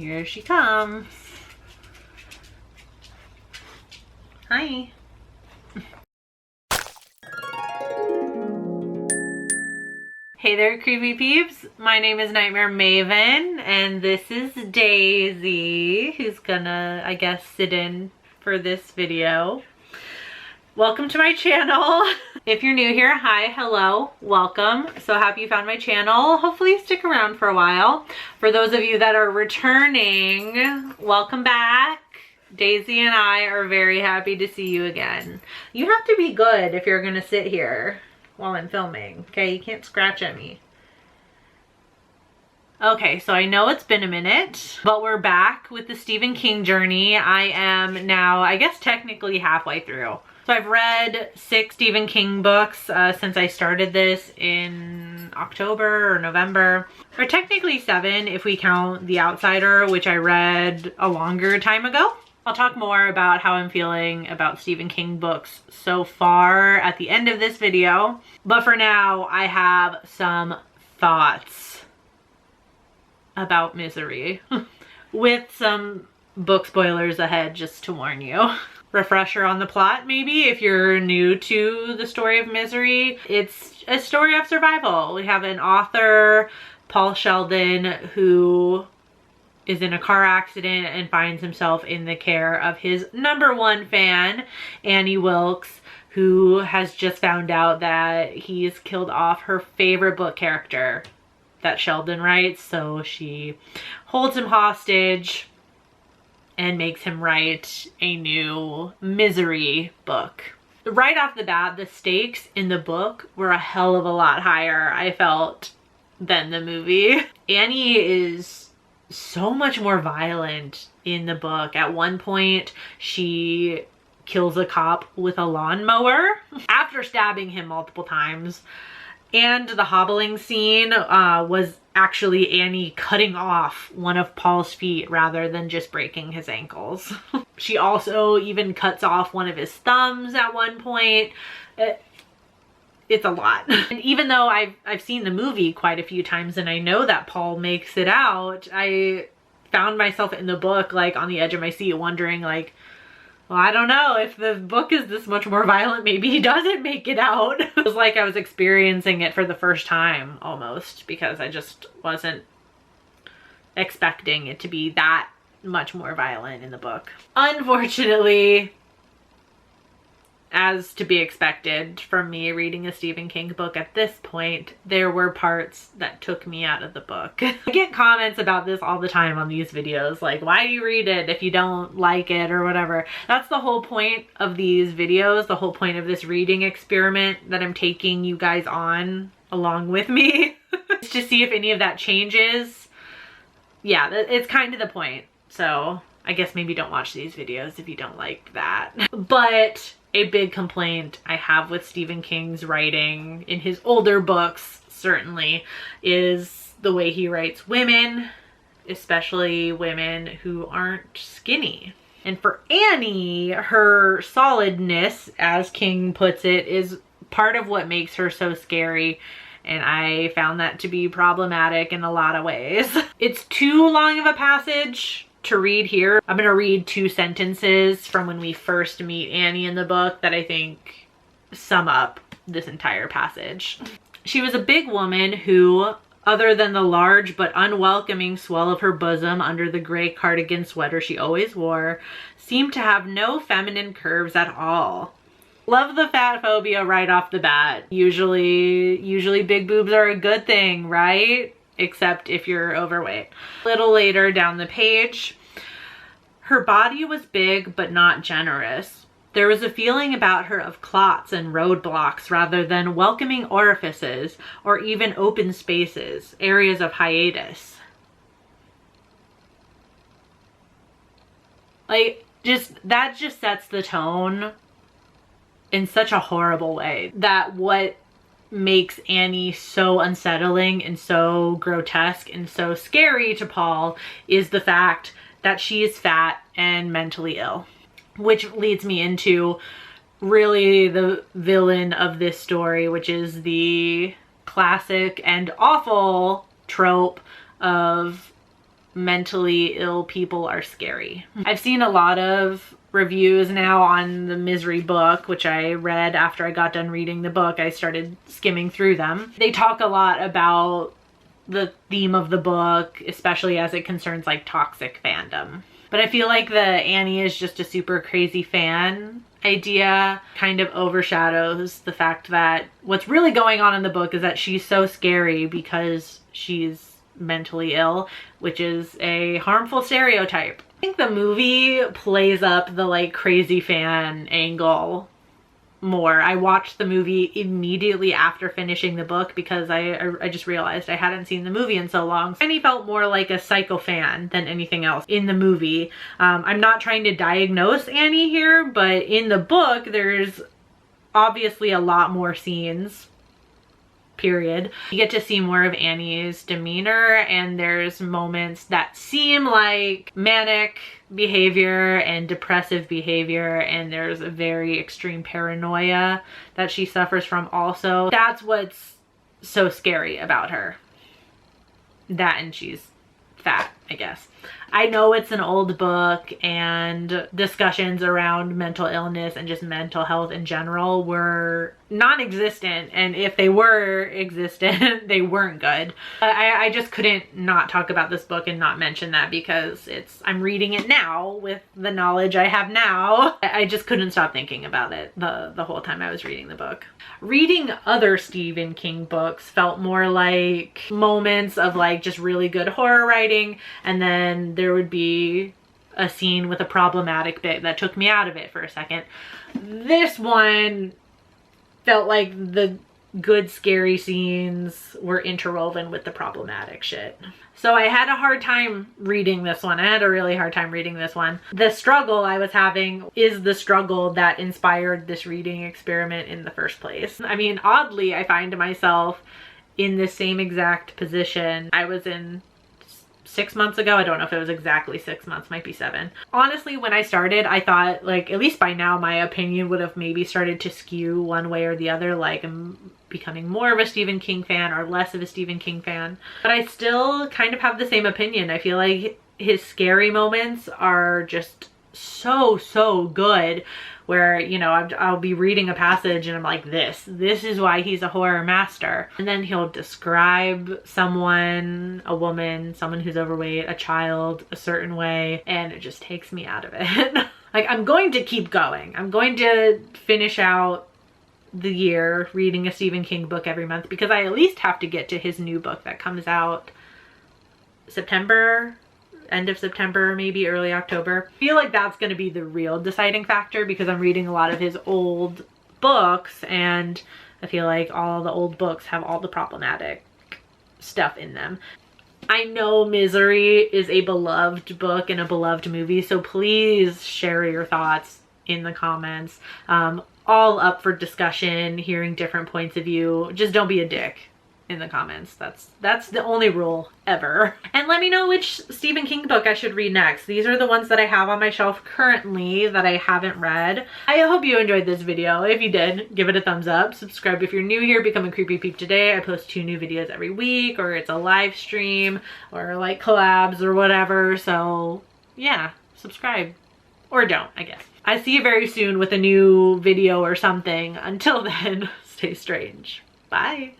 Here she comes. Hi. Hey there, creepy peeps. My name is Nightmare Maven, and this is Daisy, who's gonna, I guess, sit in for this video. Welcome to my channel. If you're new here, hi, hello, welcome. So happy you found my channel. Hopefully you stick around for a while. For those of you that are returning, welcome back. Daisy and I are very happy to see you again. You have to be good if you're gonna sit here while I'm filming, okay? You can't scratch at me. Okay, so I know it's been a minute, but we're back with the Stephen King journey. I am now, I guess, technically halfway through. So I've read 6 Stephen King books since I started this in October or November. Or technically 7 if we count The Outsider, which I read a longer time ago. I'll talk more about how I'm feeling about Stephen King books so far at the end of this video. But for now, I have some thoughts about Misery with some book spoilers ahead, just to warn you. Refresher on the plot, maybe, if you're new to the story of Misery. It's a story of survival. We have an author, Paul Sheldon, who is in a car accident and finds himself in the care of his #1 fan, Annie Wilkes, who has just found out that he's killed off her favorite book character that Sheldon writes. So she holds him hostage and makes him write a new Misery book. Right off the bat, the stakes in the book were a hell of a lot higher, I felt, than the movie. Annie is so much more violent in the book. At one point, she kills a cop with a lawnmower after stabbing him multiple times. And the Hobbling Scene was actually Annie cutting off one of Paul's feet rather than just breaking his ankles. She also even cuts off one of his thumbs at one point. It's a lot. And even though I've seen the movie quite a few times and I know that Paul makes it out, I found myself in the book like on the edge of my seat wondering like, well, I don't know, if the book is this much more violent, maybe he doesn't make it out. It was like I was experiencing it for the first time almost, because I just wasn't expecting it to be that much more violent in the book. Unfortunately, as to be expected from me reading a Stephen King book at this point, there were parts that took me out of the book. I get comments about this all the time on these videos, like, why do you read it if you don't like it or whatever? That's the whole point of these videos, the whole point of this reading experiment that I'm taking you guys on along with me. It's to see if any of that changes. Yeah, it's kind of the point. So I guess maybe don't watch these videos if you don't like that. But a big complaint I have with Stephen King's writing in his older books, certainly, is the way he writes women, especially women who aren't skinny. And for Annie, her solidness, as King puts it, is part of what makes her so scary. And I found that to be problematic in a lot of ways. It's too long of a passage to read here. I'm gonna read 2 sentences from when we first meet Annie in the book that I think sum up this entire passage. She was a big woman who, other than the large but unwelcoming swell of her bosom under the gray cardigan sweater she always wore, seemed to have no feminine curves at all. Love the fat phobia right off the bat. Usually big boobs are a good thing, right? Except if you're overweight. A little later down the page, her body was big but not generous. There was a feeling about her of clots and roadblocks rather than welcoming orifices or even open spaces, areas of hiatus. Like, that just sets the tone in such a horrible way. That what makes Annie so unsettling and so grotesque and so scary to Paul is the fact that she is fat and mentally ill. Which leads me into really the villain of this story, which is the classic and awful trope of mentally ill people are scary. I've seen a lot of reviews now on the Misery book, which I read after I got done reading the book. I started skimming through them. They talk a lot about the theme of the book, especially as it concerns like toxic fandom. But I feel like the Annie is just a super crazy fan idea kind of overshadows the fact that what's really going on in the book is that she's so scary because she's mentally ill, which is a harmful stereotype. I think the movie plays up the like crazy fan angle more. I watched the movie immediately after finishing the book because I just realized I hadn't seen the movie in so long. Annie felt more like a psycho fan than anything else in the movie. I'm not trying to diagnose Annie here, but in the book there's obviously a lot more scenes, period. You get to see more of Annie's demeanor, and there's moments that seem like manic behavior and depressive behavior, and there's a very extreme paranoia that she suffers from also. That's what's so scary about her. That, and she's fat, I guess. I know it's an old book and discussions around mental illness and just mental health in general were non-existent, and if they were existent, they weren't good. I just couldn't not talk about this book and not mention that because I'm reading it now with the knowledge I have now. I just couldn't stop thinking about it the whole time I was reading the book. Reading other Stephen King books felt more like moments of like just really good horror writing, and then there would be a scene with a problematic bit that took me out of it for a second. This one felt like the good scary scenes were interwoven with the problematic shit. So I had a hard time reading this one. I had a really hard time reading this one. The struggle I was having is the struggle that inspired this reading experiment in the first place. I mean, oddly, I find myself in the same exact position I was in 6 months ago. I don't know if it was exactly 6 months, might be 7. Honestly, when I started, I thought like at least by now my opinion would have maybe started to skew one way or the other, like I'm becoming more of a Stephen King fan or less of a Stephen King fan. But I still kind of have the same opinion. I feel like his scary moments are just so good, where, you know, I'll be reading a passage and I'm like, this is why he's a horror master. And then he'll describe someone, a woman, someone who's overweight, a child, a certain way, and it just takes me out of it. Like, I'm going to keep going. I'm going to finish out the year reading a Stephen King book every month because I at least have to get to his new book that comes out September, end of September, maybe early October. I feel like that's going to be the real deciding factor because I'm reading a lot of his old books and I feel like all the old books have all the problematic stuff in them. I know Misery is a beloved book and a beloved movie, so please share your thoughts in the comments. All up for discussion, hearing different points of view. Just don't be a dick in the comments. That's the only rule ever. And let me know which Stephen King book I should read next. These are the ones that I have on my shelf currently that I haven't read. I hope you enjoyed this video. If you did, give it a thumbs up. Subscribe if you're new here. Become a Creepy Peep today. I post 2 new videos every week, or it's a live stream or like collabs or whatever. So yeah, subscribe. Or don't, I guess. I see you very soon with a new video or something. Until then, stay strange. Bye.